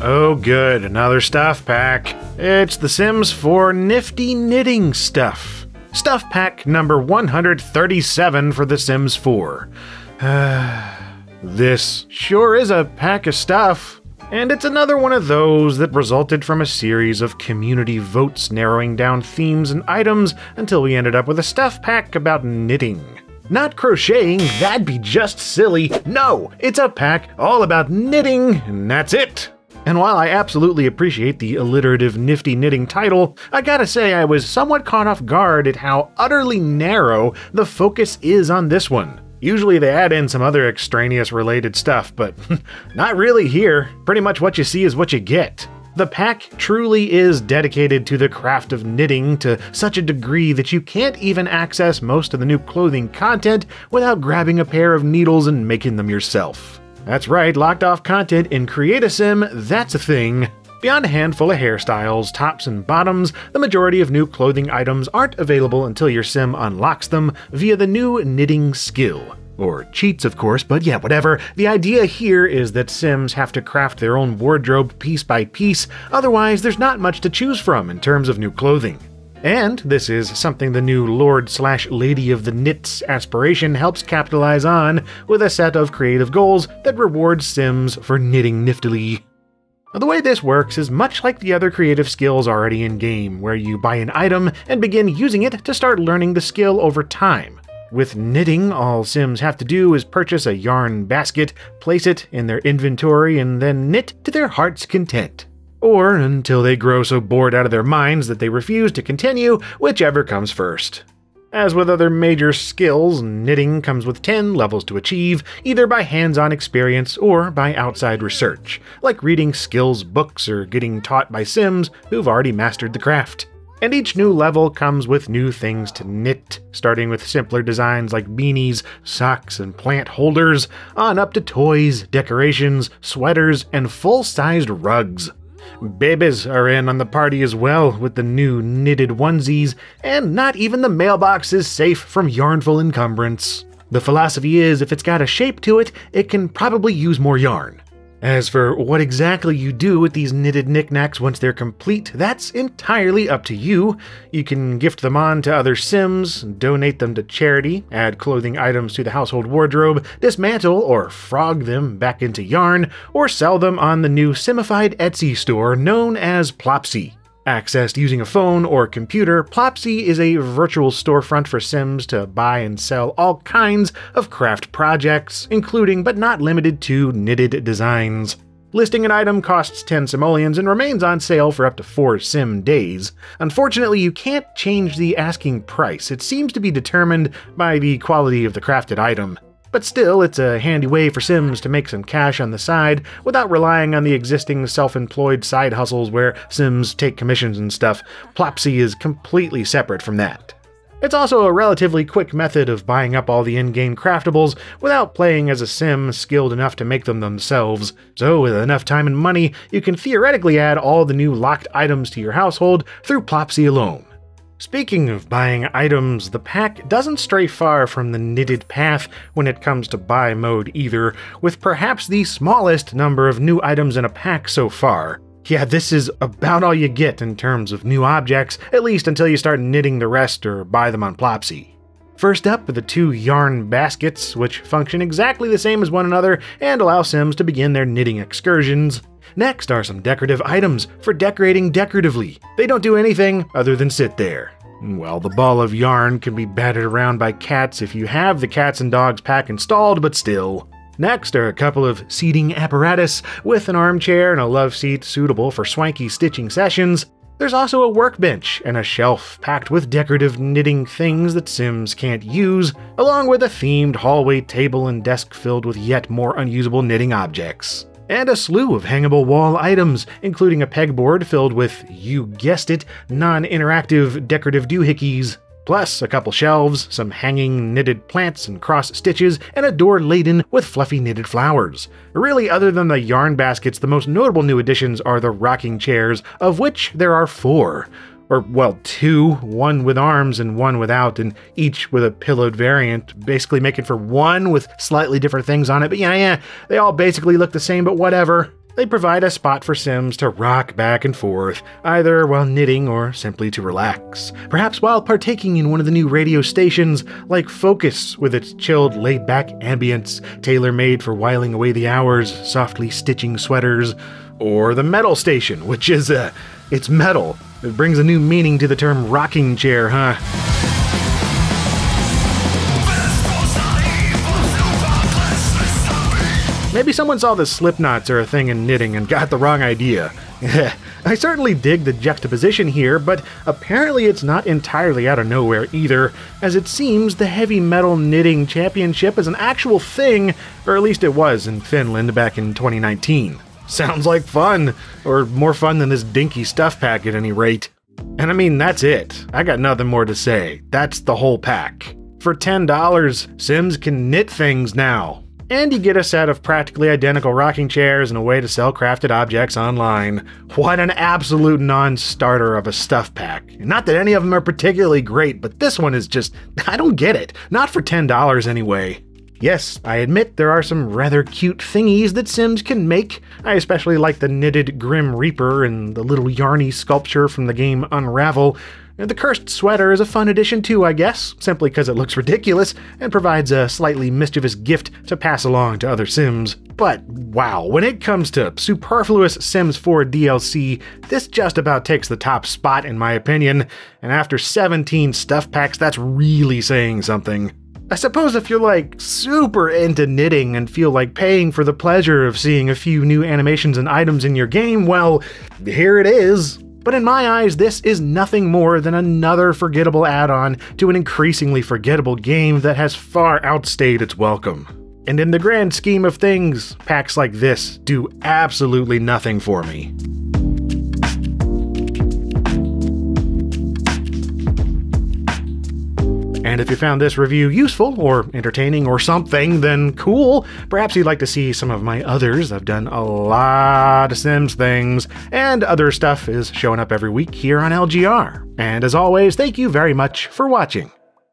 Oh good, another stuff pack. It's The Sims 4 Nifty Knitting Stuff. Stuff pack number 137 for The Sims 4. This sure is a pack of stuff. And it's another one of those that resulted from a series of community votes narrowing down themes and items until we ended up with a stuff pack about knitting. Not crocheting, that'd be just silly. No, it's a pack all about knitting, and that's it. And while I absolutely appreciate the alliterative Nifty Knitting title, I gotta say I was somewhat caught off guard at how utterly narrow the focus is on this one. Usually they add in some other extraneous related stuff, but not really here. Pretty much what you see is what you get. The pack truly is dedicated to the craft of knitting to such a degree that you can't even access most of the new clothing content without grabbing a pair of needles and making them yourself. That's right, locked off content in Create a Sim, that's a thing. Beyond a handful of hairstyles, tops, and bottoms, the majority of new clothing items aren't available until your sim unlocks them via the new knitting skill. Or cheats, of course, but yeah, whatever. The idea here is that Sims have to craft their own wardrobe piece by piece, otherwise there's not much to choose from in terms of new clothing. And this is something the new Lord/Lady of the Knits aspiration helps capitalize on with a set of creative goals that reward Sims for knitting niftily. The way this works is much like the other creative skills already in-game, where you buy an item and begin using it to start learning the skill over time. With knitting, all Sims have to do is purchase a yarn basket, place it in their inventory, and then knit to their heart's content. Or until they grow so bored out of their minds that they refuse to continue, whichever comes first. As with other major skills, knitting comes with 10 levels to achieve, either by hands-on experience or by outside research, like reading skills books or getting taught by Sims who've already mastered the craft. And each new level comes with new things to knit, starting with simpler designs like beanies, socks, and plant holders, on up to toys, decorations, sweaters, and full-sized rugs. Babies are in on the party as well with the new knitted onesies, and not even the mailbox is safe from yarnful encumbrance. The philosophy is if it's got a shape to it, it can probably use more yarn. As for what exactly you do with these knitted knickknacks once they're complete, that's entirely up to you. You can gift them on to other Sims, donate them to charity, add clothing items to the household wardrobe, dismantle or frog them back into yarn, or sell them on the new Simified Etsy store known as Plopsy. Accessed using a phone or computer, Plopsy is a virtual storefront for Sims to buy and sell all kinds of craft projects, including but not limited to knitted designs. Listing an item costs 10 simoleons and remains on sale for up to 4 Sim days. Unfortunately, you can't change the asking price. It seems to be determined by the quality of the crafted item. But still, it's a handy way for Sims to make some cash on the side without relying on the existing self-employed side hustles where Sims take commissions and stuff. Plopsy is completely separate from that. It's also a relatively quick method of buying up all the in-game craftables without playing as a Sim skilled enough to make them themselves. So with enough time and money, you can theoretically add all the new locked items to your household through Plopsy alone. Speaking of buying items, the pack doesn't stray far from the knitted path when it comes to buy mode either, with perhaps the smallest number of new items in a pack so far. Yeah, this is about all you get in terms of new objects, at least until you start knitting the rest or buy them on Plopsy. First up are the 2 yarn baskets, which function exactly the same as one another and allow Sims to begin their knitting excursions. Next are some decorative items for decorating decoratively. They don't do anything other than sit there. Well, the ball of yarn can be batted around by cats if you have the cats and dogs pack installed, but still. Next are a couple of seating apparatus with an armchair and a love seat suitable for swanky stitching sessions. There's also a workbench and a shelf packed with decorative knitting things that Sims can't use, along with a themed hallway table and desk filled with yet more unusable knitting objects. And a slew of hangable wall items, including a pegboard filled with, you guessed it, non-interactive decorative doohickeys. Plus a couple shelves, some hanging knitted plants and cross stitches, and a door laden with fluffy knitted flowers. Really, other than the yarn baskets, the most notable new additions are the rocking chairs, of which there are 4. Or, well, 2, one with arms and one without, and each with a pillowed variant, basically making for one with slightly different things on it, but yeah, they all basically look the same, but whatever. They provide a spot for Sims to rock back and forth, either while knitting or simply to relax. Perhaps while partaking in one of the new radio stations, like Focus, with its chilled, laid-back ambience, tailor-made for whiling away the hours, softly stitching sweaters. Or the Metal Station, which is, it's metal. It brings a new meaning to the term rocking chair, huh? Maybe someone saw the slipknots are a thing in knitting and got the wrong idea. I certainly dig the juxtaposition here, but apparently it's not entirely out of nowhere either, as it seems the Heavy Metal Knitting Championship is an actual thing, or at least it was in Finland back in 2019. Sounds like fun, or more fun than this dinky stuff pack at any rate. And I mean, that's it. I got nothing more to say. That's the whole pack. For $10, Sims can knit things now. And you get a set of practically identical rocking chairs and a way to sell crafted objects online. What an absolute non-starter of a stuff pack. Not that any of them are particularly great, but this one is just, I don't get it. Not for $10 anyway. Yes, I admit there are some rather cute thingies that Sims can make. I especially like the knitted Grim Reaper and the little yarny sculpture from the game Unravel. The cursed sweater is a fun addition too, I guess, simply because it looks ridiculous and provides a slightly mischievous gift to pass along to other Sims. But wow, when it comes to superfluous Sims 4 DLC, this just about takes the top spot in my opinion, and after 17 stuff packs, that's really saying something. I suppose if you're like super into knitting and feel like paying for the pleasure of seeing a few new animations and items in your game, well, here it is. But in my eyes, this is nothing more than another forgettable add-on to an increasingly forgettable game that has far outstayed its welcome. And in the grand scheme of things, packs like this do absolutely nothing for me. And if you found this review useful, or entertaining, or something, then cool. Perhaps you'd like to see some of my others. I've done a lot of Sims things, and other stuff is showing up every week here on LGR. And as always, thank you very much for watching.